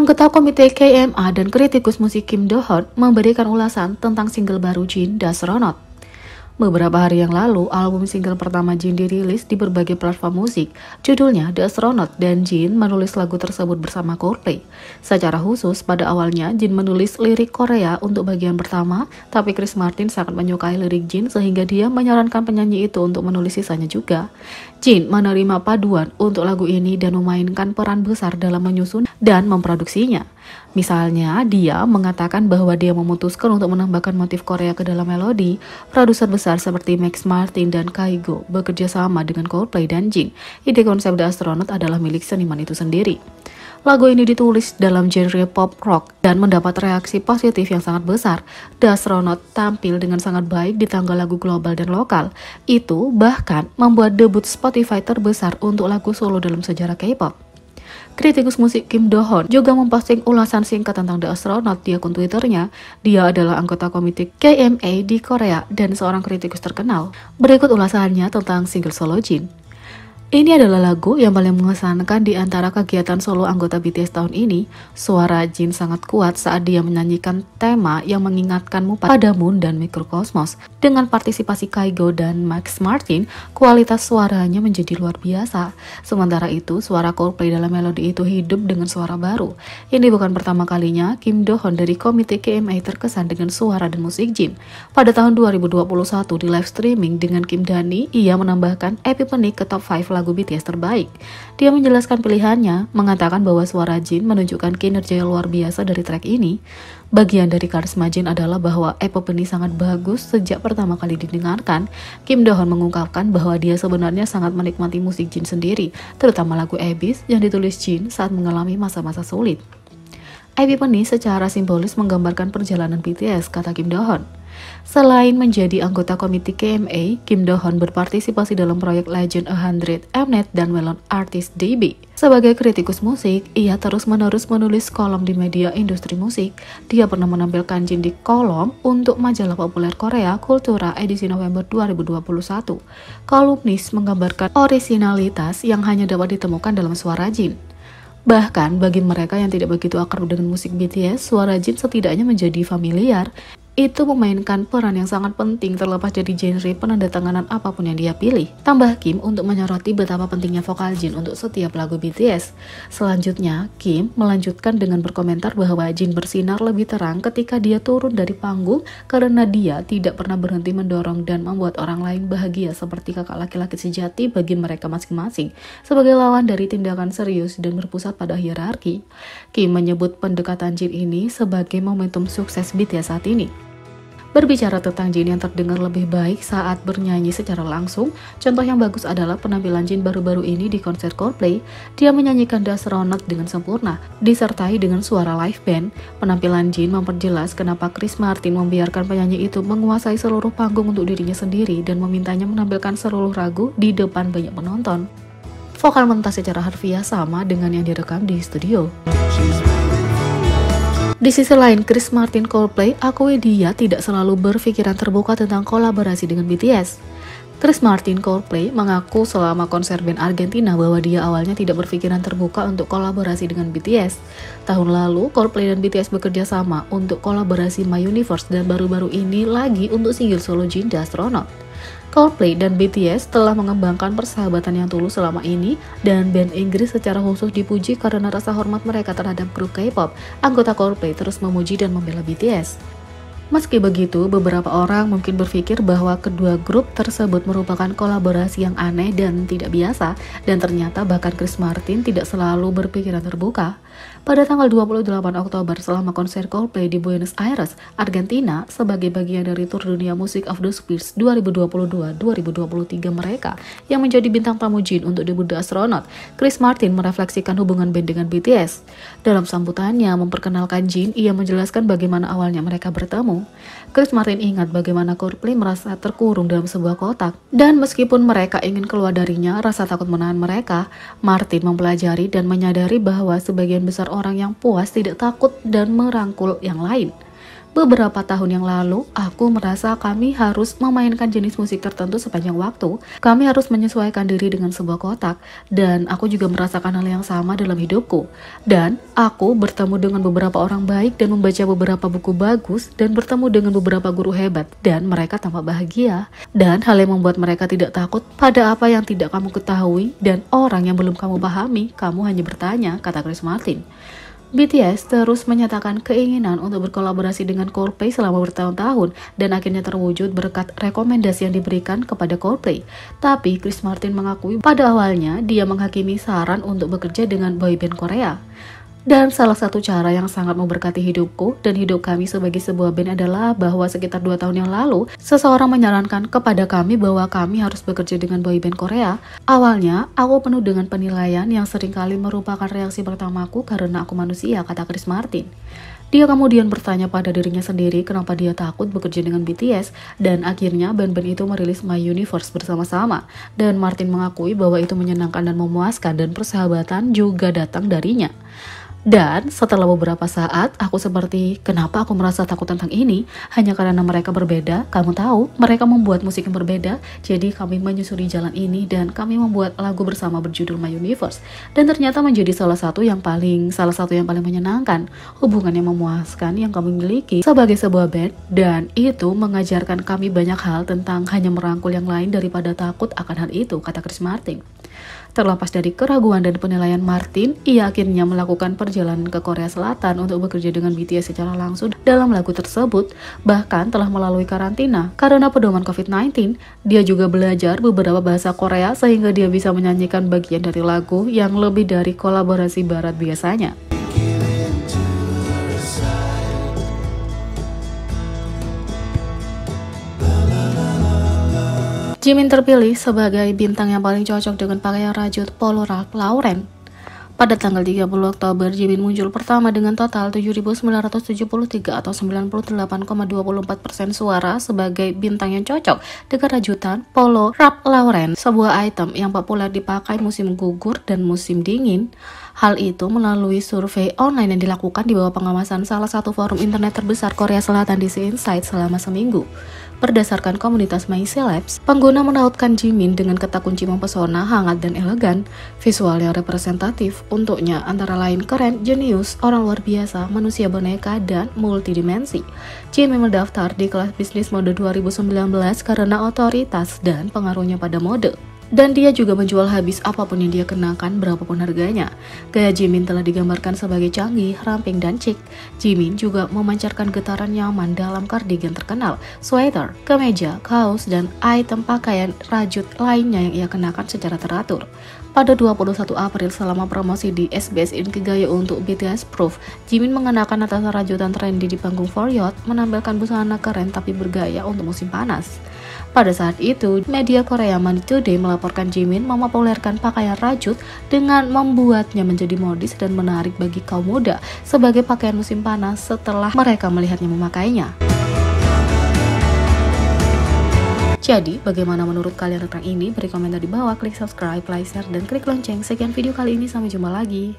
Anggota komite KMA dan kritikus musik Kim Do-hoon memberikan ulasan tentang single baru Jin, Das Ronot. Beberapa hari yang lalu, album single pertama Jin dirilis di berbagai platform musik. Judulnya Das Ronot dan Jin menulis lagu tersebut bersama Coldplay. Secara khusus, pada awalnya Jin menulis lirik Korea untuk bagian pertama, tapi Chris Martin sangat menyukai lirik Jin sehingga dia menyarankan penyanyi itu untuk menulis sisanya juga. Jin menerima paduan untuk lagu ini dan memainkan peran besar dalam menyusun dan memproduksinya. Misalnya, dia mengatakan bahwa dia memutuskan untuk menambahkan motif Korea ke dalam melodi. Produser besar seperti Max Martin dan Kygo bekerja sama dengan Coldplay dan Jin. Ide konsep The Astronaut adalah milik seniman itu sendiri. Lagu ini ditulis dalam genre pop rock dan mendapat reaksi positif yang sangat besar. The Astronaut tampil dengan sangat baik di tangga lagu global dan lokal. Itu bahkan membuat debut Spotify terbesar untuk lagu solo dalam sejarah K-pop. Kritikus musik Kim Do-hoon juga memposting ulasan singkat tentang The Astronaut di akun Twitternya. Dia adalah anggota komite KMA di Korea dan seorang kritikus terkenal. Berikut ulasannya tentang single solo Jin. Ini adalah lagu yang paling mengesankan di antara kegiatan solo anggota BTS tahun ini. Suara Jin sangat kuat saat dia menyanyikan tema yang mengingatkanmu pada Moon dan Mikrokosmos. Dengan partisipasi Kygo dan Max Martin, kualitas suaranya menjadi luar biasa. Sementara itu, suara Coldplay dalam melodi itu hidup dengan suara baru. Ini bukan pertama kalinya Kim Do-hoon dari komite KMA terkesan dengan suara dan musik Jin. Pada tahun 2021 di live streaming dengan Kim Dani, ia menambahkan Epiphany ke top 5 lagu BTS terbaik. Dia menjelaskan pilihannya, mengatakan bahwa suara Jin menunjukkan kinerja yang luar biasa dari track ini. Bagian dari karisma Jin adalah bahwa Epiphany sangat bagus sejak pertama kali didengarkan. Kim Do-hoon mengungkapkan bahwa dia sebenarnya sangat menikmati musik Jin sendiri, terutama lagu Abyss yang ditulis Jin saat mengalami masa-masa sulit. Epiphany secara simbolis menggambarkan perjalanan BTS, kata Kim Do-hoon. Selain menjadi anggota komite KMA, Kim Do-hoon berpartisipasi dalam proyek Legend 100, Mnet, dan Melon Artist DB. Sebagai kritikus musik, ia terus-menerus menulis kolom di media industri musik. Dia pernah menampilkan Jin di kolom untuk majalah populer Korea Kultura edisi November 2021. Kolumnis menggambarkan orisinalitas yang hanya dapat ditemukan dalam suara Jin. Bahkan bagi mereka yang tidak begitu akrab dengan musik BTS, suara Jin setidaknya menjadi familiar. Itu memainkan peran yang sangat penting terlepas dari genre penandatanganan apapun yang dia pilih. Tambah Kim untuk menyoroti betapa pentingnya vokal Jin untuk setiap lagu BTS. Selanjutnya, Kim melanjutkan dengan berkomentar bahwa Jin bersinar lebih terang ketika dia turun dari panggung karena dia tidak pernah berhenti mendorong dan membuat orang lain bahagia seperti kakak laki-laki sejati bagi mereka masing-masing. Sebagai lawan dari tindakan serius dan berpusat pada hierarki, Kim menyebut pendekatan Jin ini sebagai momentum sukses BTS saat ini. Berbicara tentang Jin yang terdengar lebih baik saat bernyanyi secara langsung, contoh yang bagus adalah penampilan Jin baru-baru ini di konser Coldplay. Dia menyanyikan Das Ronot dengan sempurna, disertai dengan suara live band. Penampilan Jin memperjelas kenapa Chris Martin membiarkan penyanyi itu menguasai seluruh panggung untuk dirinya sendiri dan memintanya menampilkan seluruh lagu di depan banyak penonton. Vokal mentah secara harfiah sama dengan yang direkam di studio. Di sisi lain, Chris Martin Coldplay akui dia tidak selalu berpikiran terbuka tentang kolaborasi dengan BTS. Chris Martin Coldplay mengaku selama konser band Argentina bahwa dia awalnya tidak berpikiran terbuka untuk kolaborasi dengan BTS. Tahun lalu, Coldplay dan BTS bekerja sama untuk kolaborasi My Universe dan baru-baru ini lagi untuk single solo Jin, The Astronaut. Coldplay dan BTS telah mengembangkan persahabatan yang tulus selama ini dan band Inggris secara khusus dipuji karena rasa hormat mereka terhadap grup K-pop. Anggota Coldplay terus memuji dan membela BTS. Meski begitu, beberapa orang mungkin berpikir bahwa kedua grup tersebut merupakan kolaborasi yang aneh dan tidak biasa, dan ternyata bahkan Chris Martin tidak selalu berpikiran terbuka. Pada tanggal 28 Oktober selama konser Coldplay di Buenos Aires, Argentina, sebagai bagian dari tur dunia Music of the Spheres 2022-2023 mereka yang menjadi bintang tamu Jin untuk debut The Astronaut, Chris Martin merefleksikan hubungan band dengan BTS. Dalam sambutannya memperkenalkan Jin, ia menjelaskan bagaimana awalnya mereka bertemu. Chris Martin ingat bagaimana Coldplay merasa terkurung dalam sebuah kotak, dan meskipun mereka ingin keluar darinya, rasa takut menahan mereka. Martin mempelajari dan menyadari bahwa sebagian besar orang yang puas tidak takut dan merangkul yang lain. Beberapa tahun yang lalu, aku merasa kami harus memainkan jenis musik tertentu sepanjang waktu. Kami harus menyesuaikan diri dengan sebuah kotak, dan aku juga merasakan hal yang sama dalam hidupku. Dan aku bertemu dengan beberapa orang baik dan membaca beberapa buku bagus, dan bertemu dengan beberapa guru hebat, dan mereka tampak bahagia. Dan hal yang membuat mereka tidak takut pada apa yang tidak kamu ketahui, dan orang yang belum kamu pahami, kamu hanya bertanya, kata Chris Martin. BTS terus menyatakan keinginan untuk berkolaborasi dengan Coldplay selama bertahun-tahun dan akhirnya terwujud berkat rekomendasi yang diberikan kepada Coldplay. Tapi Chris Martin mengakui pada awalnya dia menghakimi saran untuk bekerja dengan boyband Korea. Dan salah satu cara yang sangat memberkati hidupku dan hidup kami sebagai sebuah band adalah bahwa sekitar 2 tahun yang lalu, seseorang menyarankan kepada kami bahwa kami harus bekerja dengan boyband Korea. Awalnya, aku penuh dengan penilaian yang seringkali merupakan reaksi pertamaku karena aku manusia, kata Chris Martin. Dia kemudian bertanya pada dirinya sendiri kenapa dia takut bekerja dengan BTS, dan akhirnya band-band itu merilis My Universe bersama-sama. Dan Martin mengakui bahwa itu menyenangkan dan memuaskan dan persahabatan juga datang darinya. Dan setelah beberapa saat, aku seperti, kenapa aku merasa takut tentang ini? Hanya karena mereka berbeda. Kamu tahu, mereka membuat musik yang berbeda. Jadi kami menyusuri jalan ini dan kami membuat lagu bersama berjudul My Universe. Dan ternyata menjadi salah satu yang paling menyenangkan, hubungan yang memuaskan yang kami miliki sebagai sebuah band. Dan itu mengajarkan kami banyak hal tentang hanya merangkul yang lain daripada takut akan hal itu, kata Chris Martin. Terlepas dari keraguan dan penilaian Martin, ia akhirnya melakukan perjalanan ke Korea Selatan untuk bekerja dengan BTS secara langsung dalam lagu tersebut, bahkan telah melalui karantina. Karena pedoman COVID-19, dia juga belajar beberapa bahasa Korea sehingga dia bisa menyanyikan bagian dari lagu yang lebih dari kolaborasi barat biasanya. Jimin terpilih sebagai bintang yang paling cocok dengan pakaian rajut Polo Ralph Lauren. Pada tanggal 30 Oktober, Jimin muncul pertama dengan total 7.973 atau 98,24% suara sebagai bintang yang cocok dengan rajutan Polo Ralph Lauren, sebuah item yang populer dipakai musim gugur dan musim dingin. Hal itu melalui survei online yang dilakukan di bawah pengawasan salah satu forum internet terbesar Korea Selatan di Insight selama seminggu. Berdasarkan komunitas My Celebs, pengguna menautkan Jimin dengan kata kunci mempesona, hangat, dan elegan. Visual yang representatif untuknya antara lain keren, jenius, orang luar biasa, manusia boneka, dan multidimensi. Jimin mendaftar di kelas bisnis mode 2019 karena otoritas dan pengaruhnya pada mode. Dan dia juga menjual habis apapun yang dia kenakan, berapapun harganya. Gaya Jimin telah digambarkan sebagai canggih, ramping, dan chic. Jimin juga memancarkan getaran nyaman dalam kardigan terkenal, sweater, kemeja, kaos, dan item pakaian rajut lainnya yang ia kenakan secara teratur. Pada 21 April selama promosi di SBS Inkigayo untuk BTS Proof, Jimin mengenakan atasan rajutan trendy di panggung For Youth, menampilkan busana keren tapi bergaya untuk musim panas. Pada saat itu, media Korea Money Today melaporkan Jimin mempopulerkan pakaian rajut dengan membuatnya menjadi modis dan menarik bagi kaum muda sebagai pakaian musim panas setelah mereka melihatnya memakainya. Jadi, bagaimana menurut kalian tentang ini? Beri komentar di bawah, klik subscribe, like, share, dan klik lonceng. Sekian video kali ini, sampai jumpa lagi.